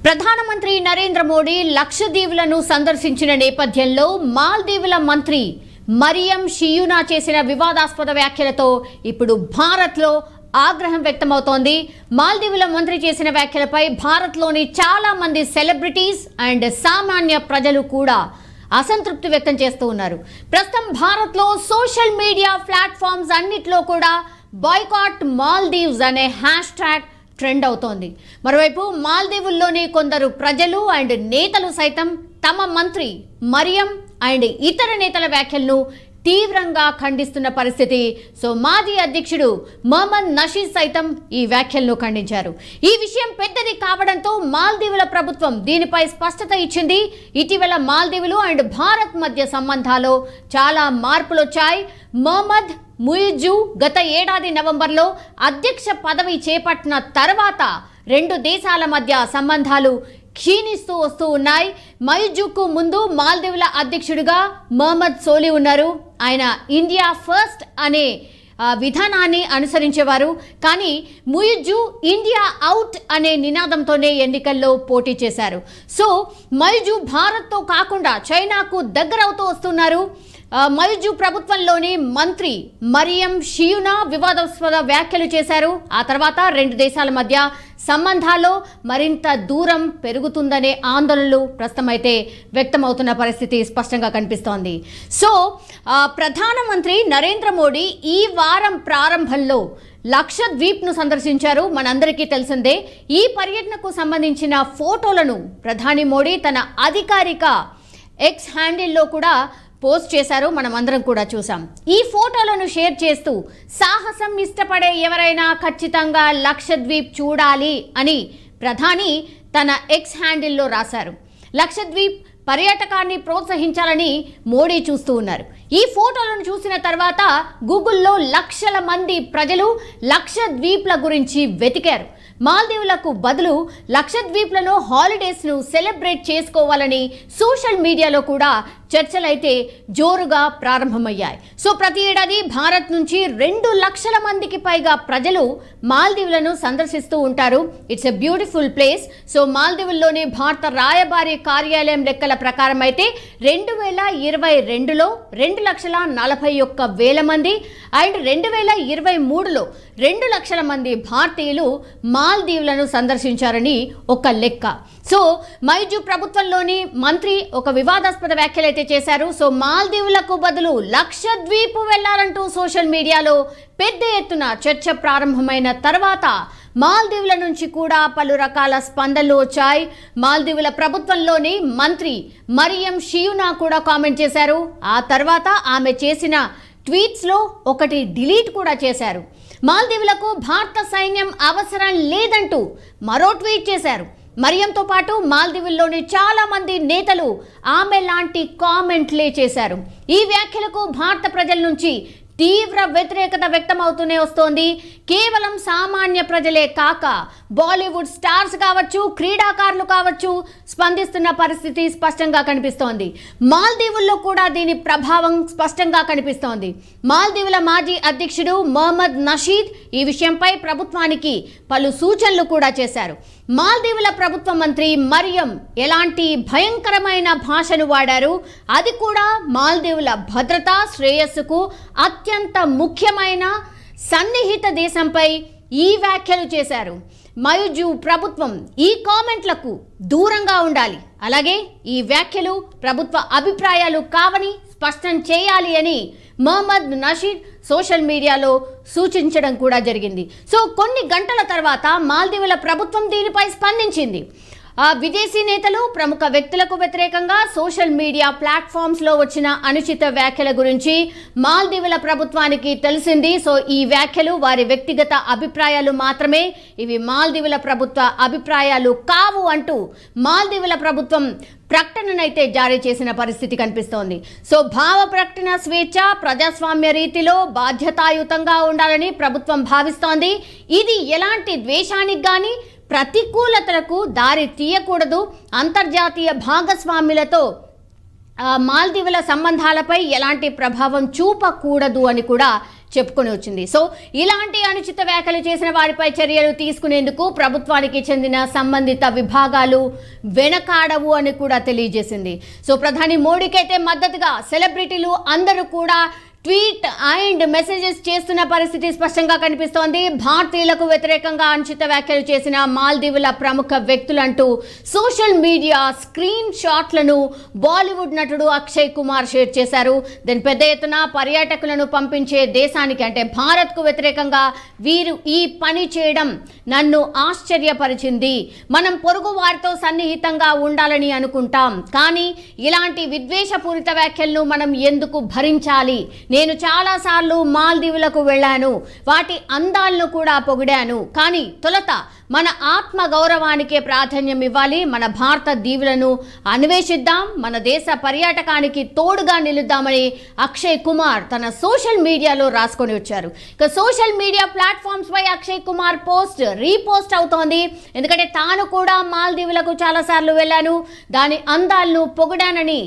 ప్రధానమంత్రి నరేంద్ర మోడీ లక్షద్వీపులను సందర్శించిన నేపథ్యంలో మాల్దీవుల మంత్రి మరియం షియూనా చేసిన వివాదాస్పద వ్యాఖ్యలతో ఇప్పుడు భారత్లో ఆగ్రహం వ్యక్తమవుతోంది. మాల్దీవుల మంత్రి చేసిన వ్యాఖ్యలపై భారత్లోని చాలా మంది సెలబ్రిటీస్ అండ్ సామాన్య ప్రజలు కూడా అసంతృప్తి వ్యక్తం చేస్తూ ఉన్నారు. ప్రస్తుతం భారత్లో సోషల్ మీడియా ప్లాట్ఫామ్స్ అన్నిట్లో కూడా బాయ్కాట్ మాల్దీవ్స్ అనే హ్యాష్ ట్యాగ్ ట్రెండ్ అవుతోంది. మరోవైపు మాల్దీవుల్లోని కొందరు ప్రజలు అండ్ నేతలు సైతం తమ మంత్రి మరియం అండ్ ఇతర నేతల వ్యాఖ్యలను తీవ్రంగా ఖండిస్తున్న పరిస్థితి. సో మాజీ అధ్యక్షుడు మొహమ్మద్ నషీద్ సైతం ఈ వ్యాఖ్యలను ఖండించారు. ఈ విషయం పెద్దది కావడంతో మాల్దీవుల ప్రభుత్వం దీనిపై స్పష్టత ఇచ్చింది. ఇటీవల మాల్దీవులు అండ్ భారత్ మధ్య సంబంధాల్లో చాలా మార్పులు వచ్చాయి. మొహమ్మద్ ముయిజు గత ఏడాది నవంబర్లో అధ్యక్ష పదవి చేపట్టిన తర్వాత రెండు దేశాల మధ్య సంబంధాలు క్షీణిస్తూ వస్తూ ఉన్నాయి. ముయిజుకు ముందు మాల్దీవుల అధ్యక్షుడిగా మొహమ్మద్ సోలి ఉన్నారు. ఆయన ఇండియా ఫస్ట్ అనే విధానాన్ని అనుసరించేవారు. కానీ ముయిజు ఇండియా అవుట్ అనే నినాదంతోనే ఎన్నికల్లో పోటీ చేశారు. సో ముయిజు భారత్తో కాకుండా చైనాకు దగ్గరవుతూ వస్తున్నారు. ముయిజు ప్రభుత్వంలోని మంత్రి మరియం షియూనా వివాదాస్పద వ్యాఖ్యలు చేశారు. ఆ తర్వాత రెండు దేశాల మధ్య సంబంధాల్లో మరింత దూరం పెరుగుతుందనే ఆందోళనలు ప్రస్తుతం అయితే వ్యక్తమవుతున్న పరిస్థితి స్పష్టంగా కనిపిస్తోంది. సో ప్రధానమంత్రి నరేంద్ర మోడీ ఈ వారం ప్రారంభంలో లక్షద్వీప్ను సందర్శించారు. మనందరికీ తెలిసిందే. ఈ పర్యటనకు సంబంధించిన ఫోటోలను ప్రధాని మోడీ తన అధికారిక ఎక్స్ హ్యాండిల్లో కూడా పోస్ట్ చేశారు. మనం అందరం కూడా చూసాం. ఈ ఫోటోలను షేర్ చేస్తూ సాహసం ఇష్టపడే ఎవరైనా ఖచ్చితంగా లక్షద్వీప్ చూడాలి అని ప్రధాని తన ఎక్స్ హ్యాండిల్లో రాశారు. లక్షద్వీప్ పర్యాటకాన్ని ప్రోత్సహించాలని మోడీ చూస్తూ ఉన్నారు. ఈ ఫోటోలను చూసిన తర్వాత గూగుల్లో లక్షల మంది ప్రజలు లక్షద్వీప్ల గురించి వెతికారు. మాల్దీవులకు బదులు లక్షద్వీప్లను హాలిడేస్ను సెలబ్రేట్ చేసుకోవాలని సోషల్ మీడియాలో కూడా చర్చలైతే జోరుగా ప్రారంభమయ్యాయి. సో ప్రతి ఏడాది భారత్ నుంచి 2 లక్షల మందికి పైగా ప్రజలు మాల్దీవులను సందర్శిస్తూ ఉంటారు. It's a beautiful place. So మాల్దీవుల్లోని భారత రాయబారి కార్యాలయం లెక్కల ప్రకారం అయితే 2022లో 2,41,000 మంది అండ్ 2023లో 2 లక్షల మంది భారతీయులు మాల్దీవులను సందర్శించారని ఒక లెక్క. సో ముయిజు ప్రభుత్వంలోని మంత్రి ఒక వివాదాస్పద వ్యాఖ్యలు అయితే చేశారు. సో మాల్దీవులకు బదులు లక్షద్వీప్ వెళ్లాలంటూ సోషల్ మీడియాలో పెద్ద ఎత్తున చర్చ ప్రారంభమైన తర్వాత మాల్దీవుల నుంచి కూడా పలు రకాల స్పందనలు వచ్చాయి. మాల్దీవుల ప్రభుత్వంలోని మంత్రి మరియం షియూనా కూడా కామెంట్ చేశారు. ఆ తర్వాత ఆమె చేసిన ట్వీట్స్లో ఒకటి డిలీట్ కూడా చేశారు. మాల్దీవులకు భారత సైన్యం అవసరం లేదంటూ మరో ట్వీట్ చేశారు. మరియంతో పాటు మాల్దీవుల్లోని చాలా మంది నేతలు ఆమె లాంటి కామెంట్లే చేశారు. ఈ వ్యాఖ్యలకు భారత ప్రజల నుంచి తీవ్ర వ్యతిరేకత వ్యక్తమవుతూనే వస్తోంది. కేవలం సామాన్య ప్రజలే కాక బాలీవుడ్ స్టార్స్ కావచ్చు, క్రీడాకారులు కావచ్చు స్పందిస్తున్న పరిస్థితి స్పష్టంగా కనిపిస్తోంది. మాల్దీవుల్లో కూడా దీని ప్రభావం స్పష్టంగా కనిపిస్తోంది. మాల్దీవుల మాజీ అధ్యక్షుడు మొహమ్మద్ నషీద్ ఈ విషయంపై ప్రభుత్వానికి పలు సూచనలు కూడా చేశారు. మాల్దీవుల ప్రభుత్వ మంత్రి మరియం ఎలాంటి భయంకరమైన భాషను వాడారు, అది కూడా మాల్దీవుల భద్రత శ్రేయస్సుకు అత్యంత ముఖ్యమైన సన్నిహిత దేశంపై ఈ వ్యాఖ్యలు చేశారు. ముయిజు ప్రభుత్వం ఈ కామెంట్లకు దూరంగా ఉండాలి, అలాగే ఈ వ్యాఖ్యలు ప్రభుత్వ అభిప్రాయాలు కావని స్పష్టం చేయాలి అని మొహమ్మద్ నషీద్ సోషల్ మీడియాలో సూచించడం కూడా జరిగింది. సో కొన్ని గంటల తర్వాత మాల్దీవుల ప్రభుత్వం దీనిపై స్పందించింది. విదేశీ నేతలు ప్రముఖ వ్యక్తులకు వ్యతిరేకంగా సోషల్ మీడియా ప్లాట్ఫామ్స్లో వచ్చిన అనుచిత వ్యాఖ్యల గురించి మాల్దీవుల ప్రభుత్వానికి తెలిసింది. సో ఈ వ్యాఖ్యలు వారి వ్యక్తిగత అభిప్రాయాలు మాత్రమే, ఇవి మాల్దీవుల ప్రభుత్వ అభిప్రాయాలు కావు అంటూ మాల్దీవుల ప్రభుత్వం ప్రకటననైతే జారీ చేసిన పరిస్థితి కనిపిస్తోంది. సో భావ ప్రకటన స్వేచ్ఛ ప్రజాస్వామ్య రీతిలో బాధ్యతాయుతంగా ఉండాలని ప్రభుత్వం భావిస్తోంది. ఇది ఎలాంటి ద్వేషానికి కానీ ప్రతికూలతలకు దారి తీయకూడదు. అంతర్జాతీయ భాగస్వామ్యులతో మాల్దీవుల సంబంధాలపై ఎలాంటి ప్రభావం చూపకూడదు అని కూడా చెప్పుకొని వచ్చింది. సో ఇలాంటి అనుచిత వ్యాఖ్యలు చేసిన వారిపై చర్యలు తీసుకునేందుకు ప్రభుత్వానికి చెందిన సంబంధిత విభాగాలు వెనకాడవు అని కూడా తెలియజేసింది. సో ప్రధాని మోడీకి అయితే మద్దతుగా సెలబ్రిటీలు అందరూ కూడా ట్వీట్ అండ్ మెసేజెస్ చేస్తున్న పరిస్థితి స్పష్టంగా కనిపిస్తోంది. భారతీయులకు వ్యతిరేకంగా అనుచిత వ్యాఖ్యలు చేసిన మాల్దీవుల ప్రముఖ వ్యక్తులంటూ సోషల్ మీడియా స్క్రీన్ షాట్లను బాలీవుడ్ నటుడు అక్షయ్ కుమార్ షేర్ చేశారు. దీని పెద్ద ఎత్తున పర్యాటకులను పంపించే దేశానికి అంటే భారత్కు వ్యతిరేకంగా వీరు ఈ పని చేయడం నన్ను ఆశ్చర్యపరిచింది. మనం పొరుగు వారితో సన్నిహితంగా ఉండాలని అనుకుంటాం, కానీ ఇలాంటి విద్వేషపూరిత వ్యాఖ్యలను మనం ఎందుకు భరించాలి? నేను చాలాసార్లు మాల్దీవులకు వెళ్ళాను, వాటి అందాలను కూడా పొగిడాను, కానీ తొలుత మన ఆత్మ గౌరవానికే ప్రాధాన్యం ఇవ్వాలి. మన భారత దీవులను అన్వేషిద్దాం, మన దేశ పర్యాటకానికి తోడుగా నిలుద్దామని అక్షయ్ కుమార్ తన సోషల్ మీడియాలో రాసుకొని వచ్చారు. ఇక సోషల్ మీడియా ప్లాట్ఫామ్స్ పై అక్షయ్ కుమార్ పోస్ట్ రీపోస్ట్ అవుతోంది. ఎందుకంటే తాను కూడా మాల్దీవులకు చాలాసార్లు వెళ్ళాను, దాని అందాలను పొగిడానని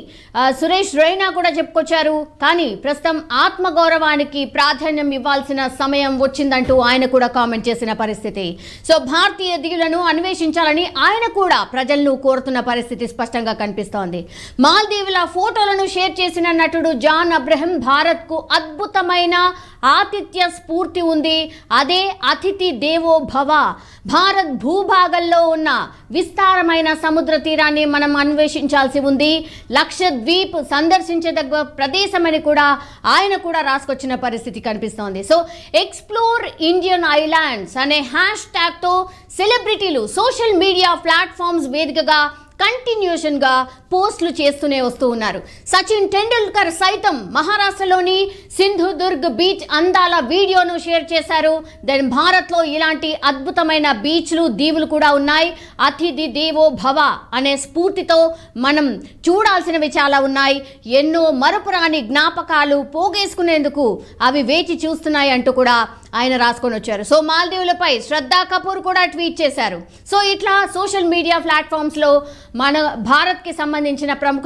సురేష్ రైనా కూడా చెప్పుకొచ్చారు. కానీ ప్రస్తుతం ఆత్మగౌరవానికి ప్రాధాన్యం ఇవ్వాల్సిన సమయం వచ్చిందంటూ ఆయన కూడా కామెంట్ చేసిన పరిస్థితి. సో భారతీయ దీవులను అన్వేషించాలని ఆయన కూడా ప్రజలను కోరుతున్న పరిస్థితి స్పష్టంగా కనిపిస్తోంది. మాల్దీవుల ఫోటోలను షేర్ చేసిన నటుడు జాన్ అబ్రహం భారత్కు అద్భుతమైన ఆతిథ్య స్ఫూర్తి ఉంది, అదే అతిథి దేవో భవ. భారత్ భూభాగంలో ఉన్న విస్తారమైన సముద్ర తీరాన్ని మనం అన్వేషించాల్సి ఉంది. లక్షద్వీప్ సందర్శించదగ్గ ప్రదేశమని కూడా ఆయన కూడా రాసుకొచ్చిన పరిస్థితి కనిపిస్తోంది. సో ఎక్స్ప్లోర్ ఇండియన్ ఐలాండ్స్ అనే హ్యాష్ ట్యాగ్తో సెలబ్రిటీలు సోషల్ మీడియా ప్లాట్ఫామ్స్ వేదికగా కంటిన్యూషన్గా పోస్టులు చేస్తూనే వస్తూ ఉన్నారు. సచిన్ టెండూల్కర్ సైతం మహారాష్ట్రలోని సింధుదుర్గ్ బీచ్ అందాల వీడియోను షేర్ చేశారు. దెన్ భారత్లో ఇలాంటి అద్భుతమైన బీచ్లు దీవులు కూడా ఉన్నాయి. అతిథి దేవో భవ అనే స్ఫూర్తితో మనం చూడాల్సినవి చాలా ఉన్నాయి. ఎన్నో మరపురాని జ్ఞాపకాలు పోగేసుకునేందుకు అవి వేచి చూస్తున్నాయి అంటూ కూడా ఆయన రాసుకొని వచ్చారు. సో మాల్దీవులపై శ్రద్ధా కపూర్ కూడా ట్వీట్ చేశారు. సో ఇట్లా సోషల్ మీడియా ప్లాట్ఫామ్స్లో మన భారత్కి సంబంధించిన ప్రముఖ